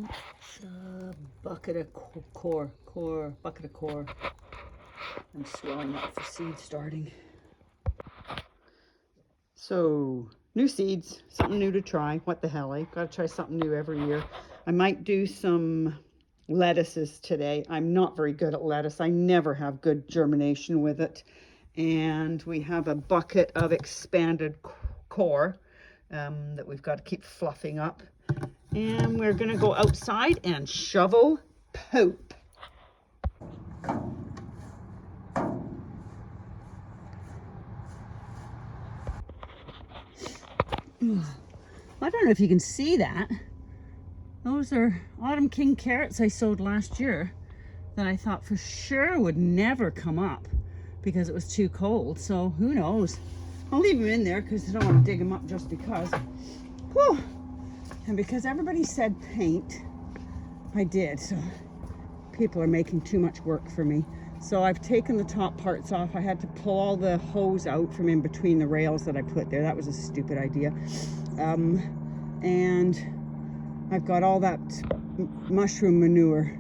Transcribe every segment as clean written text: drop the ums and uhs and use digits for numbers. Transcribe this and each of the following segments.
It's a bucket of bucket of core. I'm swelling up for seed starting. So, new seeds, something new to try. What the hell, eh? Gotta try something new every year. I might do some lettuces today. I'm not very good at lettuce. I never have good germination with it. And we have a bucket of expanded core that we've got to keep fluffing up. And we're gonna go outside and shovel poop. I don't know if you can see that. Those are autumn king carrots I sowed last year that I thought for sure would never come up because it was too cold. So who knows? I'll leave them in there because I don't want to dig them up just because. Whew. And because everybody said paint, I did. So people are making too much work for me. So I've taken the top parts off. I had to pull all the hose out from in between the rails that I put there. That was a stupid idea. And I've got all that mushroom manure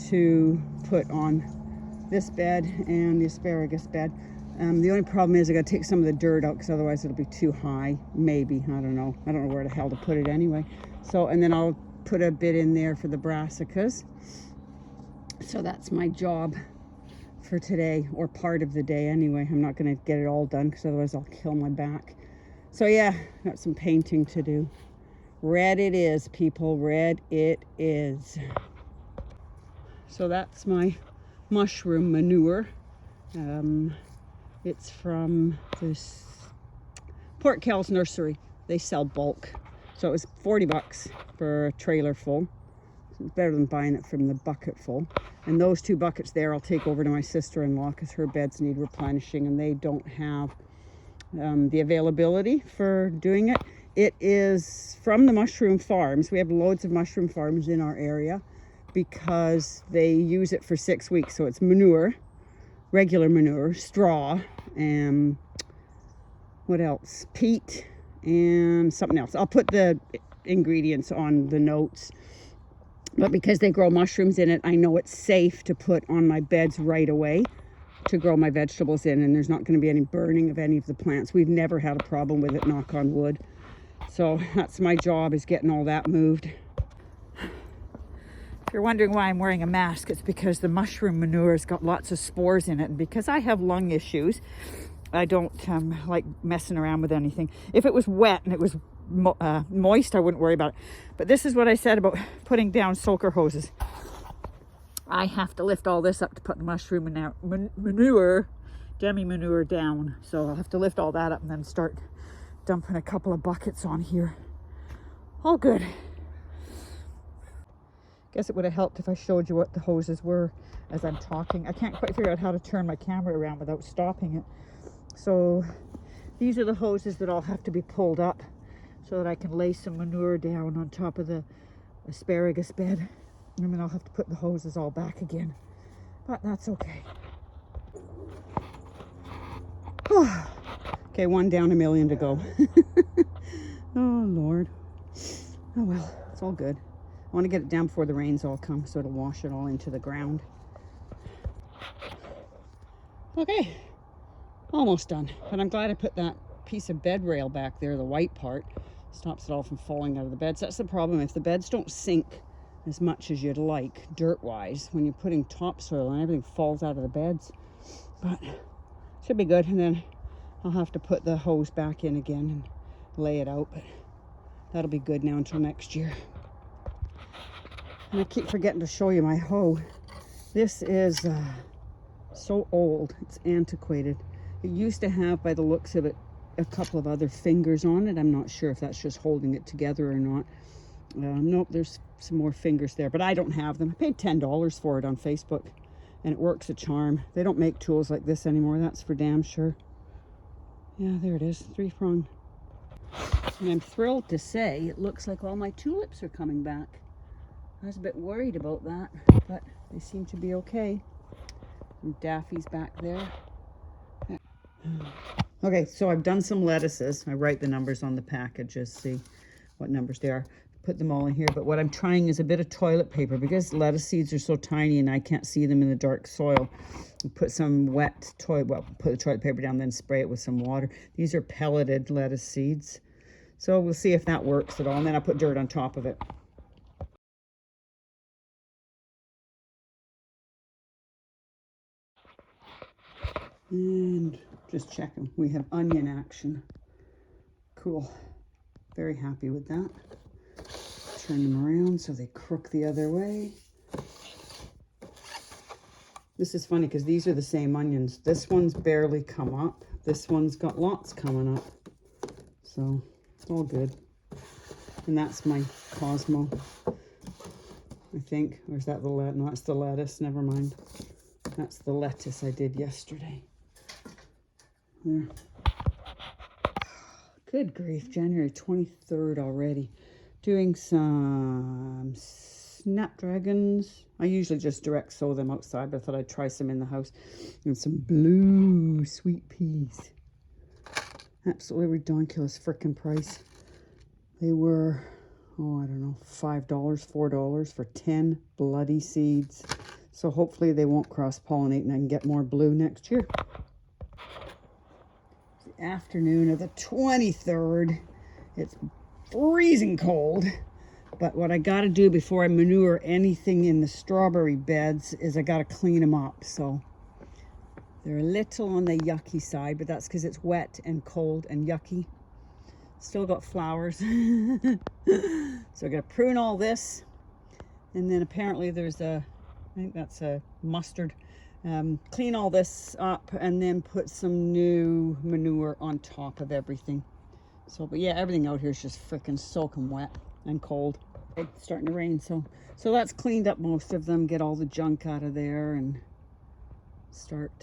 to put on this bed and the asparagus bed. The only problem is I got to take some of the dirt out because otherwise it'll be too high. Maybe, I don't know. I don't know where the hell to put it anyway. So, and then I'll put a bit in there for the brassicas. So that's my job for today, or part of the day anyway. I'm not going to get it all done because otherwise I'll kill my back. So yeah, got some painting to do. Red it is, people, red it is. So that's my mushroom manure. It's from this Port Kells Nursery. They sell bulk. So it was 40 bucks for a trailer full. It's better than buying it from the bucket full. And those 2 buckets there I'll take over to my sister-in-law because her beds need replenishing and they don't have the availability for doing it. It is from the mushroom farms. We have loads of mushroom farms in our area because they use it for 6 weeks. So it's manure, regular manure, straw, and what else? Peat and something else. I'll put the ingredients on the notes. But because they grow mushrooms in it, I know it's safe to put on my beds right away to grow my vegetables in, and there's not going to be any burning of any of the plants. We've never had a problem with it, knock on wood. So that's my job, is getting all that moved. If you're wondering why I'm wearing a mask, it's because the mushroom manure has got lots of spores in it, and because I have lung issues, I don't like messing around with anything. If it was wet and it was moist, I wouldn't worry about it. But this is what I said about putting down soaker hoses. I have to lift all this up to put the mushroom manure, demi-manure down. So I'll have to lift all that up and then start dumping a couple of buckets on here. All good. Guess it would have helped if I showed you what the hoses were as I'm talking. I can't quite figure out how to turn my camera around without stopping it. So these are the hoses that all have to be pulled up so that I can lay some manure down on top of the asparagus bed. And then I'll have to put the hoses all back again. But that's okay. Okay, 1 down, 1 million to go. Oh, Lord. Oh, well, it's all good. I want to get it down before the rains all come so it'll wash it all into the ground. Okay, almost done. But I'm glad I put that piece of bed rail back there, the white part. Stops it all from falling out of the beds. That's the problem. If the beds don't sink as much as you'd like, dirt-wise, when you're putting topsoil and everything falls out of the beds. But should be good. And then I'll have to put the hose back in again and lay it out. But that'll be good now until next year. And I keep forgetting to show you my hoe. This is so old. It's antiquated. It used to have, by the looks of it, a couple of other fingers on it. I'm not sure if that's just holding it together or not. Nope, there's some more fingers there, but I don't have them. I paid $10 for it on Facebook, and it works a charm. They don't make tools like this anymore, that's for damn sure. Yeah, there it is, 3-prong. And I'm thrilled to say it looks like all my tulips are coming back. I was a bit worried about that, but they seem to be okay. Some daffies back there. Okay, so I've done some lettuces. I write the numbers on the packages, see what numbers they are. put them all in here. But what I'm trying is a bit of toilet paper, because lettuce seeds are so tiny and I can't see them in the dark soil. Put some wet put the toilet paper down, then spray it with some water. These are pelleted lettuce seeds. So we'll see if that works at all. And then I'll put dirt on top of it. And just checking. We have onion action. Cool. Very happy with that. Turn them around so they crook the other way. This is funny because these are the same onions. This one's barely come up. This one's got lots coming up. So it's all good. And that's my Cosmo, I think. Or is that the lettuce? No, that's the lettuce. Never mind. That's the lettuce I did yesterday. There. Good grief, January 23rd already. Doing some snapdragons. I usually just direct sow them outside, but I thought I'd try some in the house. And some blue sweet peas. Absolutely ridiculous frickin' price. They were, oh, I don't know, $5, $4 for 10 bloody seeds. So hopefully they won't cross-pollinate and I can get more blue next year. Afternoon of the 23rd. It's freezing cold, but what I got to do before I manure anything in the strawberry beds is I got to clean them up. So they're a little on the yucky side, but that's because it's wet and cold and yucky. Still got flowers. So I got to prune all this, and then apparently there's I think that's a mustard. Clean all this up and then put some new manure on top of everything. So, but yeah, everything out here is just freaking soaking wet and cold. It's starting to rain, so that's cleaned up most of them. Get all the junk out of there and start.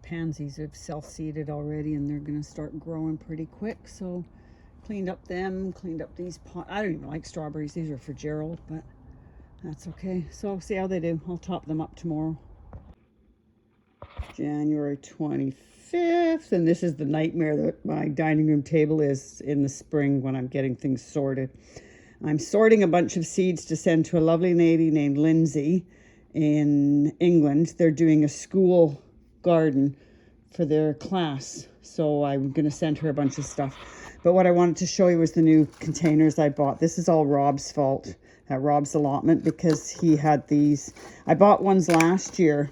Pansies have self-seeded already, and they're gonna start growing pretty quick. So, cleaned up them. Cleaned up these pots. I don't even like strawberries. These are for Gerald, but that's okay. So, see how they do. I'll top them up tomorrow. January 25th, and this is the nightmare that my dining room table is in the spring when I'm getting things sorted. I'm sorting a bunch of seeds to send to a lovely lady named Lindsay in England. They're doing a school garden for their class, so I'm going to send her a bunch of stuff. But what I wanted to show you was the new containers I bought. This is all Rob's fault, Rob's allotment, because he had these. I bought ones last year.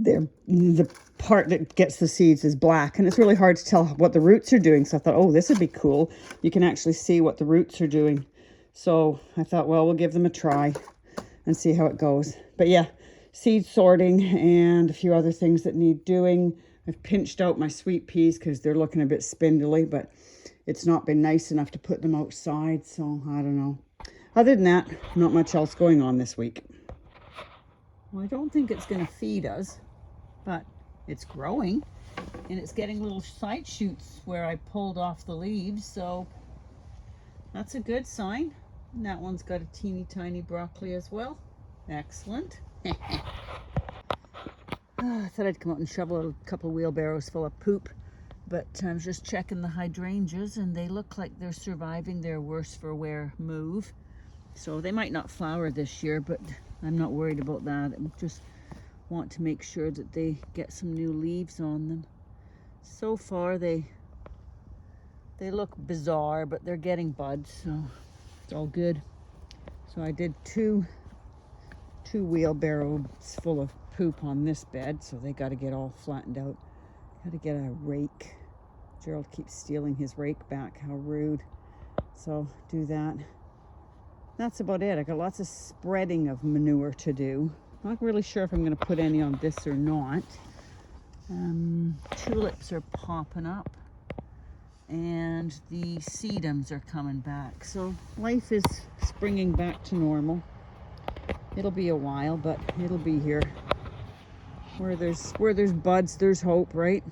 The part that gets the seeds is black, and it's really hard to tell what the roots are doing. So I thought, oh, this would be cool. You can actually see what the roots are doing. So I thought, well, we'll give them a try and see how it goes. But yeah, seed sorting and a few other things that need doing. I've pinched out my sweet peas because they're looking a bit spindly, but it's not been nice enough to put them outside. So I don't know. Other than that, not much else going on this week. Well, I don't think it's going to feed us, but it's growing and it's getting little side shoots where I pulled off the leaves, so that's a good sign. And that one's got a teeny tiny broccoli as well. Excellent. I thought I'd come out and shovel a couple wheelbarrows full of poop, but I was just checking the hydrangeas and they look like they're surviving their worse for wear move. So they might not flower this year, but I'm not worried about that. I just want to make sure that they get some new leaves on them. So far they look bizarre, but they're getting buds, so it's all good. So I did two wheelbarrows full of poop on this bed, so they got to get all flattened out. Got to get a rake. Gerald keeps stealing his rake back. How rude. So do that. That's about it. I got lots of spreading of manure to do. Not really sure if I'm going to put any on this or not. Tulips are popping up and the sedums are coming back. So life is springing back to normal. It'll be a while, but it'll be here. Where there's buds, there's hope, right?